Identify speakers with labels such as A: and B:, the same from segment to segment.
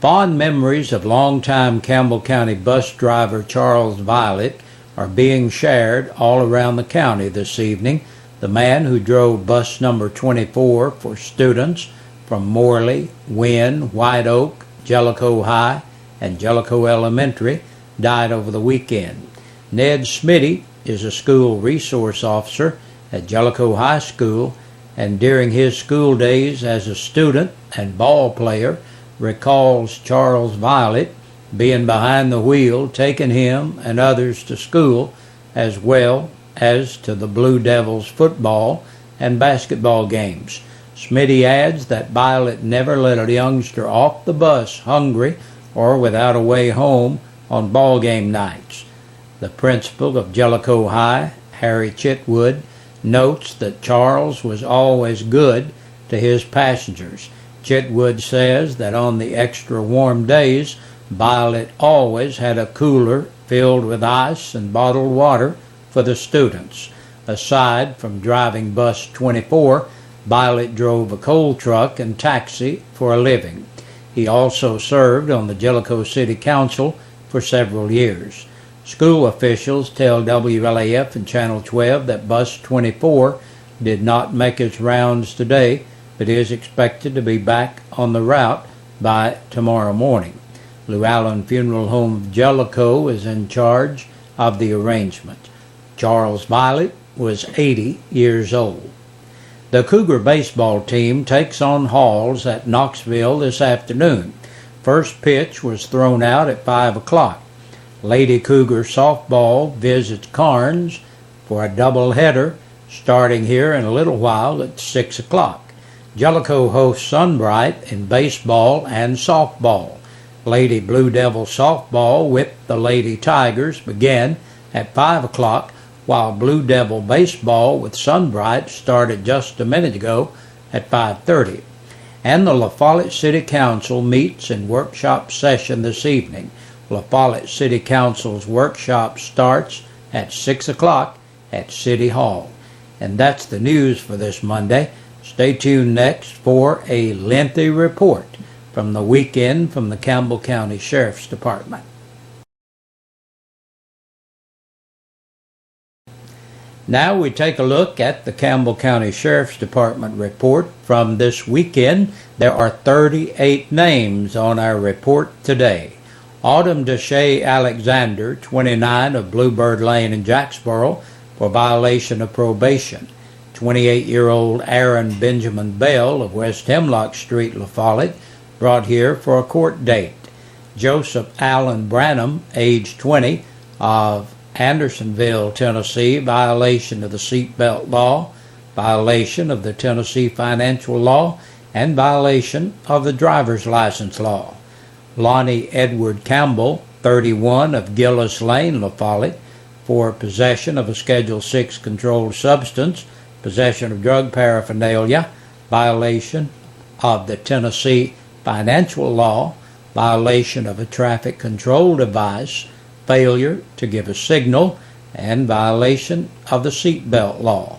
A: Fond memories of longtime Campbell County bus driver Charles Violet are being shared all around the county this evening. The man who drove bus number 24 for students from Morley, Wynne, White Oak, Jellicoe High, and Jellicoe Elementary died over the weekend. Ned Smitty is a school resource officer at Jellicoe High School, and during his school days as a student and ball player recalls Charles Violet being behind the wheel, taking him and others to school, as well as to the Blue Devils football and basketball games. Smitty adds that Violet never let a youngster off the bus hungry or without a way home on ball game nights. The principal of Jellicoe High, Harry Chitwood, notes that Charles was always good to his passengers. Chitwood says that on the extra warm days, Violet always had a cooler filled with ice and bottled water for the students. Aside from driving bus 24, Violet drove a coal truck and taxi for a living. He also served on the Jellicoe City Council for several years. School officials tell WLAF and Channel 12 that bus 24 did not make its rounds today, but is expected to be back on the route by tomorrow morning. Llewellyn Funeral Home of Jellicoe is in charge of the arrangement. Charles Violet was 80 years old. The Cougar baseball team takes on Halls at Knoxville this afternoon. First pitch was thrown out at 5 o'clock. Lady Cougar softball visits Carnes for a doubleheader starting here in a little while at 6 o'clock. Jellicoe hosts Sunbright in baseball and softball. Lady Blue Devil softball with the Lady Tigers begin at 5 o'clock, while Blue Devil baseball with Sunbright started just a minute ago at 5:30. And the La Follette City Council meets in workshop session this evening. La Follette City Council's workshop starts at 6 o'clock at City Hall. And that's the news for this Monday. Stay tuned next for a lengthy report from the weekend from the Campbell County Sheriff's Department. Now we take a look at the Campbell County Sheriff's Department report from this weekend. There are 38 names on our report today. Autumn Deshay Alexander, 29, of Bluebird Lane in Jacksboro, for violation of probation. 28-year-old Aaron Benjamin Bell of West Hemlock Street, La Follette, brought here for a court date. Joseph Allen Branham, age 20, of Andersonville, Tennessee, violation of the seatbelt law, violation of the Tennessee financial law, and violation of the driver's license law. Lonnie Edward Campbell, 31, of Gillis Lane, La Follette, for possession of a Schedule 6 controlled substance, possession of drug paraphernalia, violation of the Tennessee financial law, violation of a traffic control device, failure to give a signal, and violation of the seatbelt law.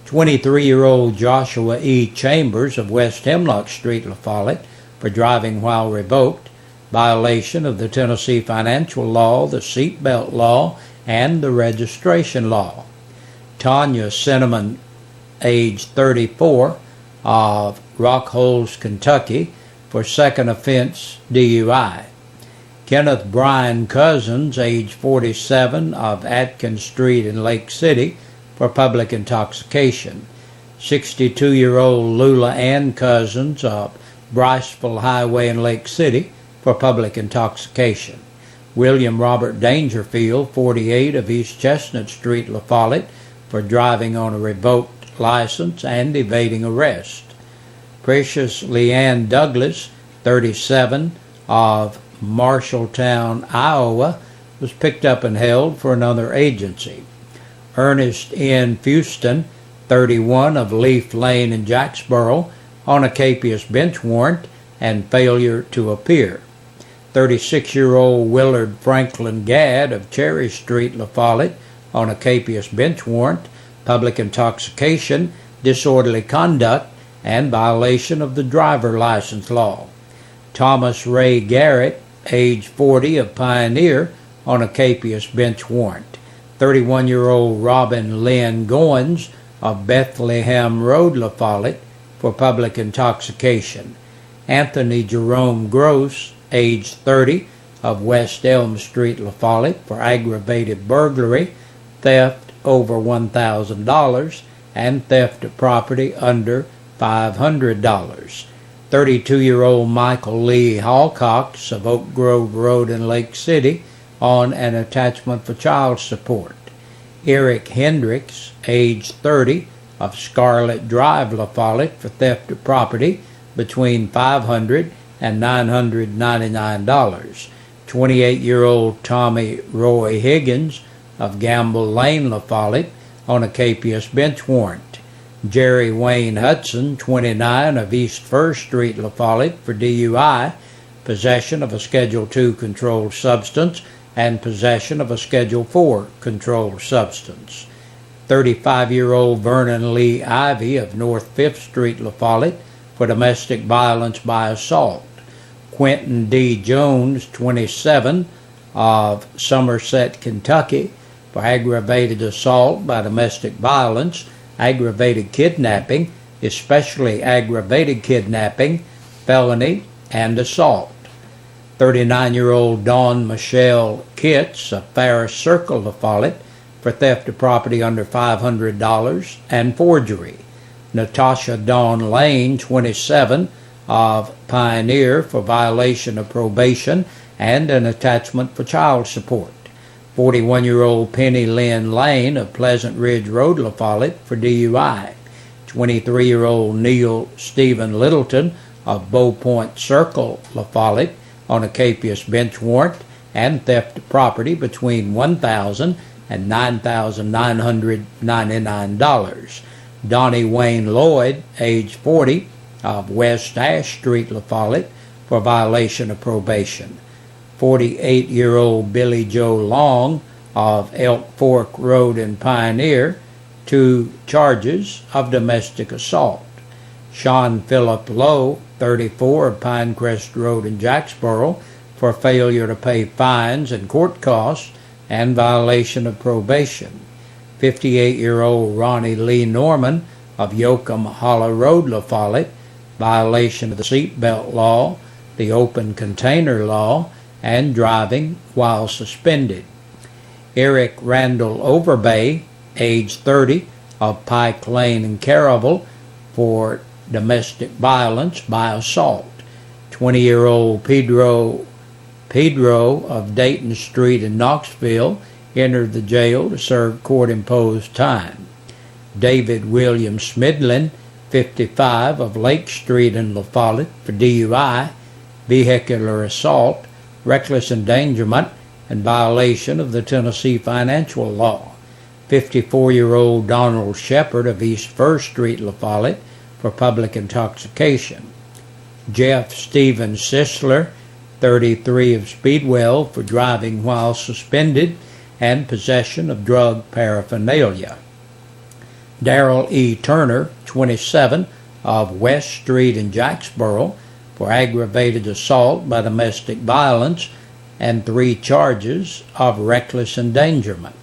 A: 23-year-old Joshua E. Chambers of West Hemlock Street, La Follette, for driving while revoked, violation of the Tennessee financial law, the seatbelt law, and the registration law. Tanya Cinnamon, age 34, of Rockholes, Kentucky, for second offense DUI. Kenneth Brian Cousins, age 47, of Atkins Street in Lake City, for public intoxication. 62-year-old Lula Ann Cousins of Briceville Highway in Lake City, for public intoxication. William Robert Dangerfield, 48, of East Chestnut Street, La Follette, for driving on a revoked license and evading arrest. Precious Leanne Douglas, 37, of Marshalltown, Iowa, was picked up and held for another agency. Ernest N. Fuston, 31, of Leaf Lane in Jacksboro, on a capious bench warrant and failure to appear. 36-year-old Willard Franklin Gadd of Cherry Street, La Follette, on a capious bench warrant, public intoxication, disorderly conduct, and violation of the driver license law. Thomas Ray Garrett, age 40, of Pioneer, on a capious bench warrant. 31-year-old Robin Lynn Goins of Bethlehem Road, La Follette, for public intoxication. Anthony Jerome Gross, age 30, of West Elm Street, La Follette, for aggravated burglary, theft over $1,000, and theft of property under $500. 32-year-old Michael Lee Hallcox of Oak Grove Road in Lake City on an attachment for child support. Eric Hendricks, age 30, of Scarlet Drive, La Follette, for theft of property between $500 and $999. 28-year-old Tommy Roy Higgins of Gamble Lane, La Follette, on a capious bench warrant. Jerry Wayne Hudson, 29, of East First Street, La Follette, for DUI, possession of a Schedule II controlled substance, and possession of a Schedule IV controlled substance. 35-year-old Vernon Lee Ivy of North 5th Street, La Follette, for domestic violence by assault. Quentin D. Jones, 27, of Somerset, Kentucky, for aggravated assault by domestic violence, aggravated kidnapping, especially aggravated kidnapping, felony, and assault. 39-year-old Dawn Michelle Kitts of Farris Circle, La Follette, for theft of property under $500 and forgery. Natasha Dawn Lane, 27, of Pioneer, for violation of probation and an attachment for child support. 41-year-old Penny Lynn Lane of Pleasant Ridge Road, La Follette, for DUI. 23-year-old Neil Stephen Littleton of Bow Point Circle, La Follette, on a capious bench warrant and theft of property between $1,000 and $9,999. Donnie Wayne Lloyd, age 40, of West Ash Street, La Follette, for violation of probation. 48-year-old Billy Joe Long of Elk Fork Road in Pioneer, 2 charges of domestic assault. Sean Phillip Lowe, 34, of Pinecrest Road in Jacksboro, for failure to pay fines and court costs and violation of probation. 58-year-old Ronnie Lee Norman of Yoakum Hollow Road, La Follette, violation of the seatbelt law, the open container law, and driving while suspended. Eric Randall Overbay, age 30, of Pike Lane in Caravel, for domestic violence by assault. 20-year-old Pedro of Dayton Street in Knoxville entered the jail to serve court-imposed time. David William Smidlin, 55, of Lake Street in La Follette, for DUI, vehicular assault, reckless endangerment, and violation of the Tennessee financial law. 54-year-old Donald Shepard of East First Street, La Follette, for public intoxication. Jeff Stephen Sisler, 33, of Speedwell, for driving while suspended and possession of drug paraphernalia. Darrell E. Turner, 27, of West Street in Jacksboro, for aggravated assault by domestic violence and 3 charges of reckless endangerment.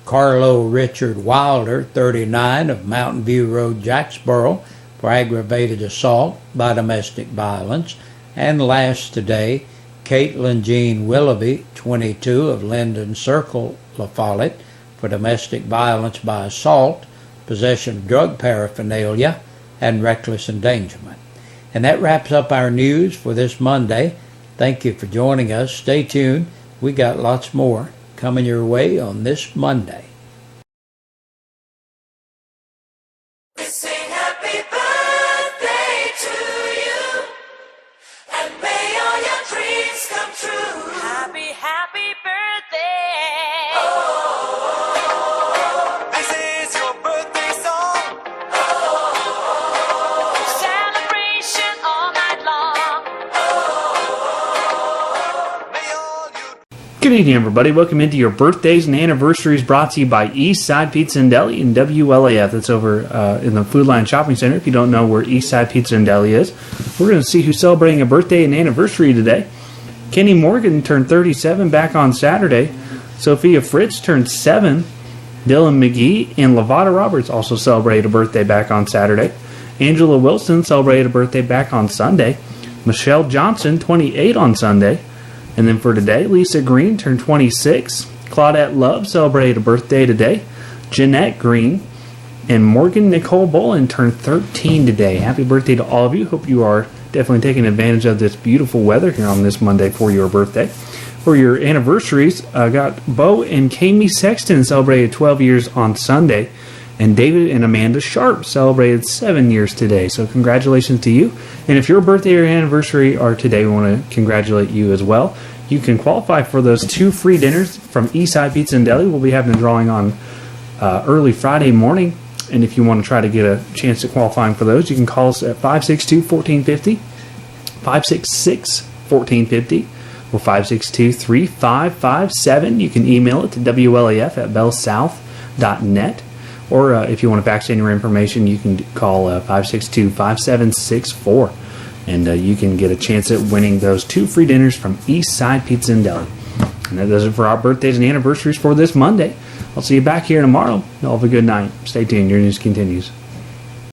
A: Carlo Richard Wilder, 39, of Mountain View Road, Jacksboro, for aggravated assault by domestic violence. And last today, Caitlin Jean Willoughby, 22, of Linden Circle, La Follette, for domestic violence by assault, possession of drug paraphernalia, and reckless endangerment. And that wraps up our news for this Monday. Thank you for joining us. Stay tuned. We got lots more coming your way on this Monday.
B: We sing happy birthday to you, and may all your dreams come true. Happy, happy birthday. Oh,
C: This is your birthday song.
B: celebration all night long.
C: May all you
D: Good evening, everybody. Welcome into your birthdays and anniversaries brought to you by Eastside Pizza and Deli and WLAF. That's over in the Food Line Shopping Center. If you don't know where Eastside Pizza and Deli is, we're going to see who's celebrating a birthday and anniversary today. Kenny Morgan turned 37 back on Saturday. Sophia Fritz turned 7. Dylan McGee and Lavada Roberts also celebrated a birthday back on Saturday. Angela Wilson celebrated a birthday back on Sunday. Michelle Johnson, 28 on Sunday. And then for today, Lisa Green turned 26. Claudette Love celebrated a birthday today. Jeanette Green and Morgan Nicole Bolin turned 13 today. Happy birthday to all of you. Hope you are definitely taking advantage of this beautiful weather here on this Monday for your birthday. For your anniversaries, got Bo and Kami Sexton celebrated 12 years on Sunday. And David and Amanda Sharp celebrated 7 years today. So congratulations to you. And if your birthday or anniversary are today, we want to congratulate you as well. You can qualify for those 2 free dinners from Eastside Pizza and Deli. We'll be having a drawing on early Friday morning. And if you want to try to get a chance at qualifying for those, you can call us at 562-1450, 566-1450, or 562-3557. You can email it to WLAF@bellsouth.net. Or if you want to fax in your information, you can call 562-5764. And you can get a chance at winning those 2 free dinners from Eastside Pizza and Deli. And that does it for our birthdays and anniversaries for this Monday. I'll see you back here tomorrow. Y'all have a good night. Stay tuned. Your news continues.